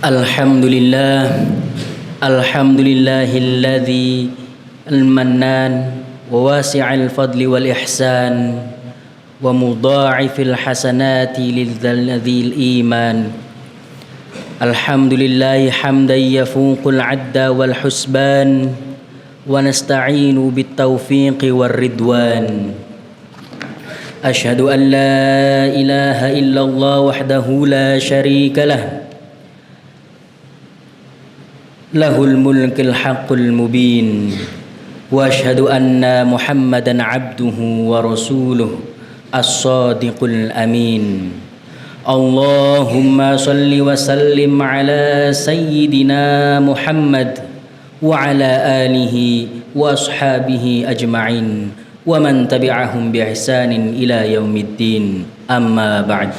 Alhamdulillah, alhamdulillahilladzi al-mannan wa wasi'al fadli wal ihsan wa mudha'ifil hasanati lidzil iman. Alhamdulillahi hamdan yafuqul adda wal husban wa nasta'inu bit taufiqi war ridwan. Asyhadu an la ilaha illallah wahdahu la syarika lah. Lahul mulkil haqqul mubin. Wa asyhadu anna Muhammadan abduhu wa rasuluh as-sadiqul amin. Allahumma salli wa sallim ala sayyidina Muhammad wa ala alihi wa ashabihi ajma'in wa man tabi'ahum bi ihsanin ila yaumiddin. Amma ba'd.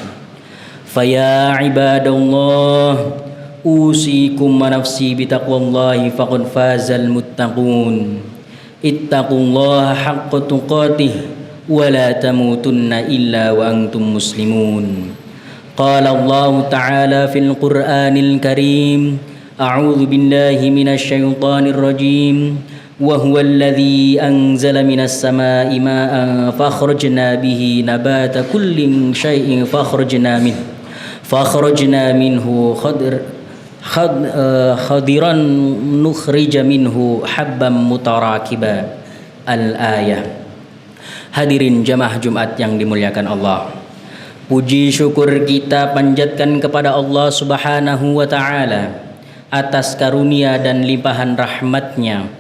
Faya ibadallah, usikum wa nafsi bitaqwallahi faqad fazal muttaqun. Ittaqullaha haqqa tuqatih wa la tamutunna illa wa antum muslimun. Qala Allah ta'ala fil Qur'anil Karim, a'udzu billahi minasy syaithanir rajim. Wa huwal ladzi anzala minas samaa'i maa'an fakhrajna bihi nabata kulli syai'in fakhrajna minhu khadiran nukhrija minhu habban mutarakiba. Al-ayah. Hadirin jamaah Jumat yang dimuliakan Allah, puji syukur kita panjatkan kepada Allah Subhanahu wa ta'ala atas karunia dan limpahan rahmatnya.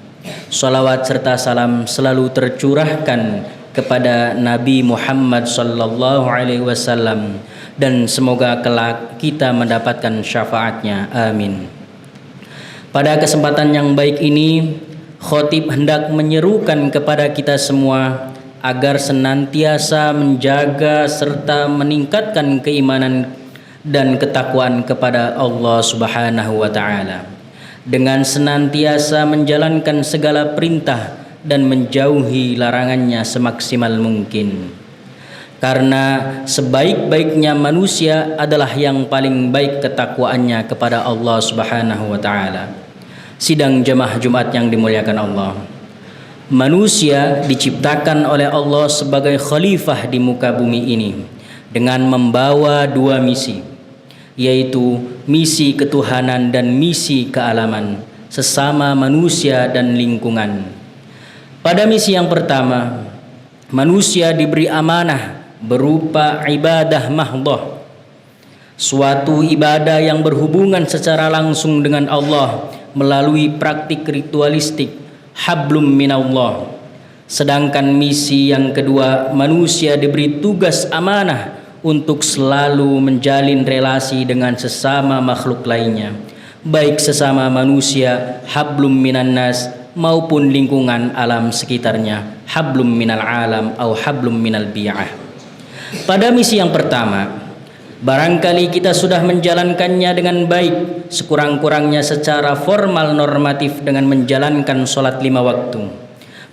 Salawat serta salam selalu tercurahkan kepada Nabi Muhammad sallallahu alaihi wasallam, dan semoga kelak kita mendapatkan syafaatnya. Amin. Pada kesempatan yang baik ini, khotib hendak menyerukan kepada kita semua agar senantiasa menjaga serta meningkatkan keimanan dan ketakwaan kepada Allah Subhanahu wa ta'ala, dengan senantiasa menjalankan segala perintah dan menjauhi larangannya semaksimal mungkin. Karena sebaik-baiknya manusia adalah yang paling baik ketakwaannya kepada Allah Subhanahu wa ta'ala. Sidang jamaah Jumat yang dimuliakan Allah, manusia diciptakan oleh Allah sebagai khalifah di muka bumi ini dengan membawa dua misi, yaitu misi ketuhanan dan misi kealaman sesama manusia dan lingkungan. Pada misi yang pertama, manusia diberi amanah berupa ibadah mahdhah, suatu ibadah yang berhubungan secara langsung dengan Allah melalui praktik ritualistik hablum minallah. Sedangkan misi yang kedua, manusia diberi tugas amanah untuk selalu menjalin relasi dengan sesama makhluk lainnya, baik sesama manusia hablum minannas maupun lingkungan alam sekitarnya hablum minal alam atau hablum minal bi'ah. Pada misi yang pertama, barangkali kita sudah menjalankannya dengan baik, sekurang-kurangnya secara formal normatif dengan menjalankan sholat 5 waktu,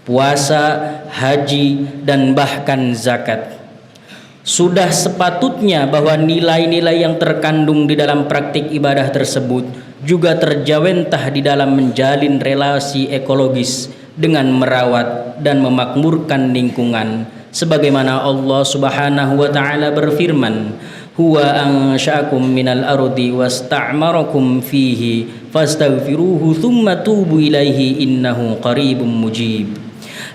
puasa, haji, dan bahkan zakat. Sudah sepatutnya bahwa nilai-nilai yang terkandung di dalam praktik ibadah tersebut juga terjawentah di dalam menjalin relasi ekologis dengan merawat dan memakmurkan lingkungan, sebagaimana Allah Subhanahu wa ta'ala berfirman, huwa ansha'akum minal ardi wasta'marakum fihi fastaghfiruhu thumma tubu ilaihi innahu qaribum mujib.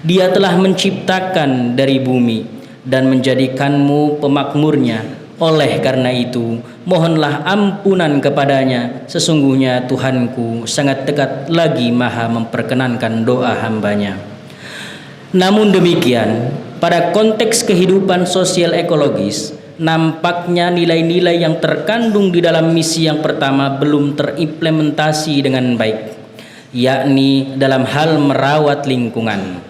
Dia telah menciptakan dari bumi dan menjadikanmu pemakmurnya. Oleh karena itu, mohonlah ampunan kepadanya. Sesungguhnya Tuhanku sangat dekat lagi maha memperkenankan doa hambanya. Namun demikian, pada konteks kehidupan sosial ekologis, nampaknya nilai-nilai yang terkandung di dalam misi yang pertama belum terimplementasi dengan baik, yakni dalam hal merawat lingkungan.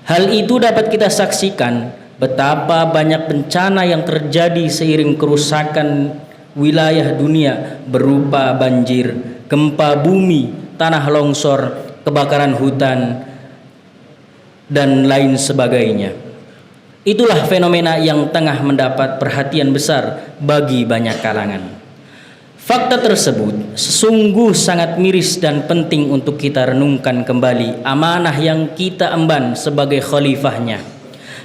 Hal itu dapat kita saksikan betapa banyak bencana yang terjadi seiring kerusakan wilayah dunia berupa banjir, gempa bumi, tanah longsor, kebakaran hutan, dan lain sebagainya. Itulah fenomena yang tengah mendapat perhatian besar bagi banyak kalangan. Fakta tersebut sesungguh sangat miris dan penting untuk kita renungkan kembali amanah yang kita emban sebagai khalifahnya.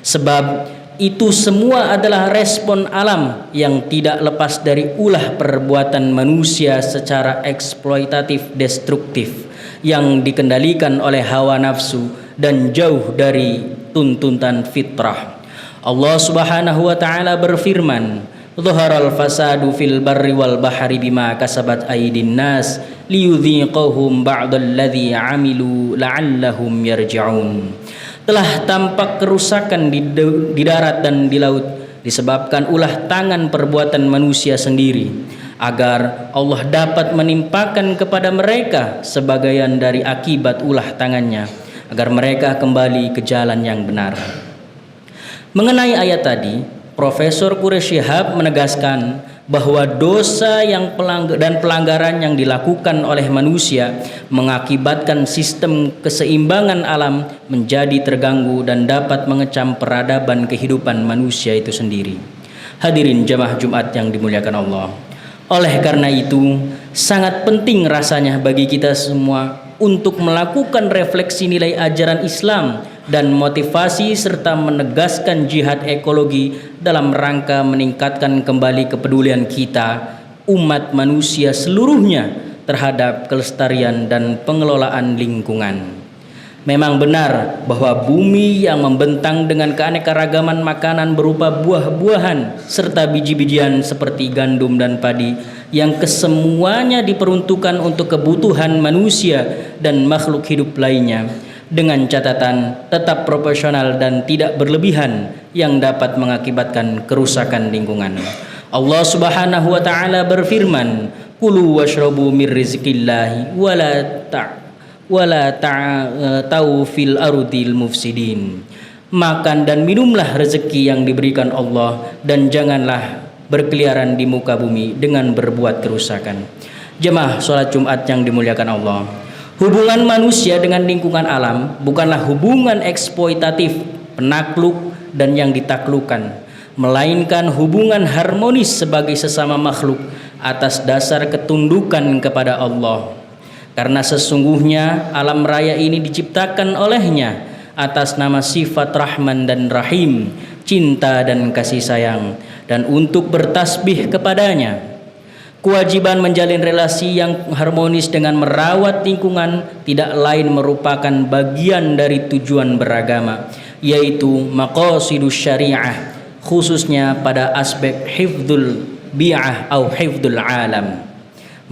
Sebab itu semua adalah respon alam yang tidak lepas dari ulah perbuatan manusia secara eksploitatif destruktif yang dikendalikan oleh hawa nafsu dan jauh dari tuntutan fitrah. Allah Subhanahu wa taala berfirman, "Dhaharal fasadu fil barri wal bahri bima kasabat aydin nas liyudhiqahum ba'dalladzi 'amilu la'allahum yarji'un." Telah tampak kerusakan di darat dan di laut disebabkan ulah tangan perbuatan manusia sendiri, agar Allah dapat menimpakan kepada mereka sebagian dari akibat ulah tangannya, agar mereka kembali ke jalan yang benar. Mengenai ayat tadi, Profesor Quraish Shihab menegaskan bahwa dosa dan pelanggaran yang dilakukan oleh manusia mengakibatkan sistem keseimbangan alam menjadi terganggu dan dapat mengecam peradaban kehidupan manusia itu sendiri. Hadirin jamaah Jumat yang dimuliakan Allah. Oleh karena itu, sangat penting rasanya bagi kita semua untuk melakukan refleksi nilai ajaran Islam dan motivasi serta menegaskan jihad ekologi dalam rangka meningkatkan kembali kepedulian kita umat manusia seluruhnya terhadap kelestarian dan pengelolaan lingkungan. Memang benar bahwa bumi yang membentang dengan keanekaragaman makanan berupa buah-buahan serta biji-bijian seperti gandum dan padi yang kesemuanya diperuntukkan untuk kebutuhan manusia dan makhluk hidup lainnya, dengan catatan tetap proporsional dan tidak berlebihan yang dapat mengakibatkan kerusakan lingkungan. Allah Subhanahu wa taala berfirman, "Kulu washrabu mir rizqillahi wala ta'tau fil ardil mufsidin." Makan dan minumlah rezeki yang diberikan Allah dan janganlah berkeliaran di muka bumi dengan berbuat kerusakan. Jemaah salat Jumat yang dimuliakan Allah, hubungan manusia dengan lingkungan alam bukanlah hubungan eksploitatif, penakluk dan yang ditaklukkan, melainkan hubungan harmonis sebagai sesama makhluk atas dasar ketundukan kepada Allah. Karena sesungguhnya alam raya ini diciptakan olehnya atas nama sifat Rahman dan Rahim, cinta dan kasih sayang, dan untuk bertasbih kepadanya. Kewajiban menjalin relasi yang harmonis dengan merawat lingkungan tidak lain merupakan bagian dari tujuan beragama, yaitu maqasidus syariah, khususnya pada aspek hifdzul bi'ah atau hifdzul alam,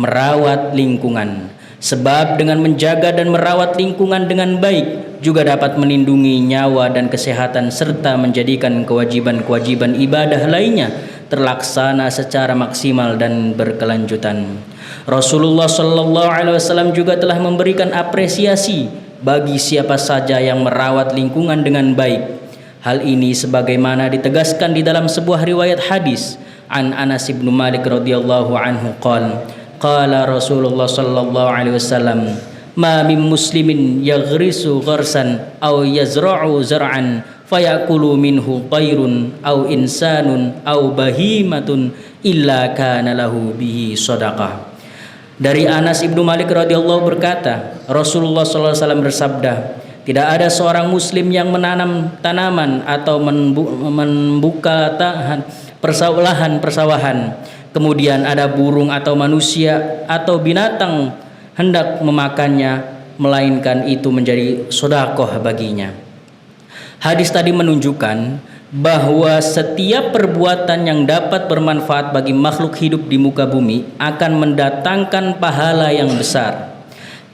merawat lingkungan. Sebab dengan menjaga dan merawat lingkungan dengan baik juga dapat melindungi nyawa dan kesehatan serta menjadikan kewajiban-kewajiban ibadah lainnya terlaksana secara maksimal dan berkelanjutan. Rasulullah sallallahu alaihi wasallam juga telah memberikan apresiasi bagi siapa saja yang merawat lingkungan dengan baik. Hal ini sebagaimana ditegaskan di dalam sebuah riwayat hadis an Anas bin Malik radhiyallahu anhu qala Rasulullah sallallahu alaihi wasallam, "Ma min muslimin yaghrisu gharsan aw yazra'u zar'an fayakulu minhu tayrun aw insanun aw bahimatun illa kana lahu bihi shadaqah." Dari Anas ibnu Malik radhiyallahu berkata, Rasulullah sallallahu alaihi wasallam bersabda, tidak ada seorang muslim yang menanam tanaman atau membuka persawahan, kemudian ada burung atau manusia atau binatang hendak memakannya, melainkan itu menjadi sedekah baginya. Hadis tadi menunjukkan bahwa setiap perbuatan yang dapat bermanfaat bagi makhluk hidup di muka bumi akan mendatangkan pahala yang besar.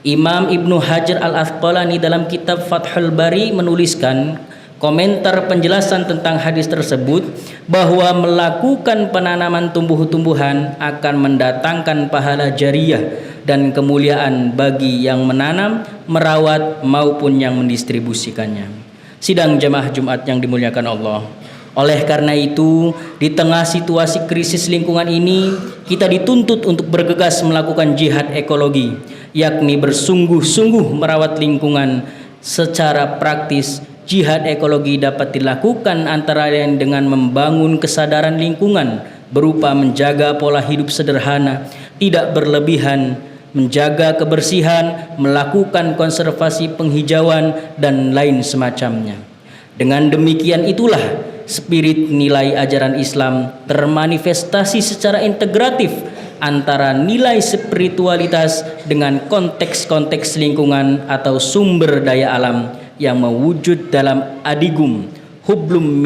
Imam Ibnu Hajar Al-Asqalani dalam kitab Fathul Bari menuliskan komentar penjelasan tentang hadis tersebut bahwa melakukan penanaman tumbuh-tumbuhan akan mendatangkan pahala jariyah dan kemuliaan bagi yang menanam, merawat maupun yang mendistribusikannya. Sidang jamaah Jumat yang dimuliakan Allah. Oleh karena itu, di tengah situasi krisis lingkungan ini, kita dituntut untuk bergegas melakukan jihad ekologi, yakni bersungguh-sungguh merawat lingkungan. Secara praktis, jihad ekologi dapat dilakukan antara lain dengan membangun kesadaran lingkungan berupa menjaga pola hidup sederhana tidak berlebihan, menjaga kebersihan, melakukan konservasi penghijauan dan lain semacamnya. Dengan demikian itulah spirit nilai ajaran Islam termanifestasi secara integratif antara nilai spiritualitas dengan konteks-konteks lingkungan atau sumber daya alam yang mewujud dalam adigum hublum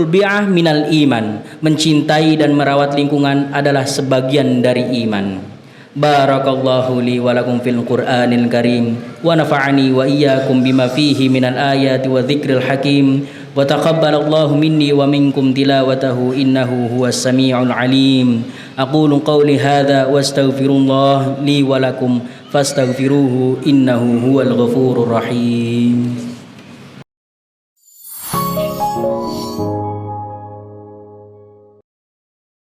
bi'ah minal iman. Mencintai dan merawat lingkungan adalah sebagian dari iman. Barakallahu li wa lakum fil Qur'anil Karim wa nafa'ani wa iyyakum bima fihi minal ayati wa dzikril hakim wa taqabbalallahu minni wa minkum tilawatahu innahu huwas samiul alim. Aqulu qawli hadza wa astaghfirullah li wa lakum fastaghfiruhu innahu huwal ghafurur rahim.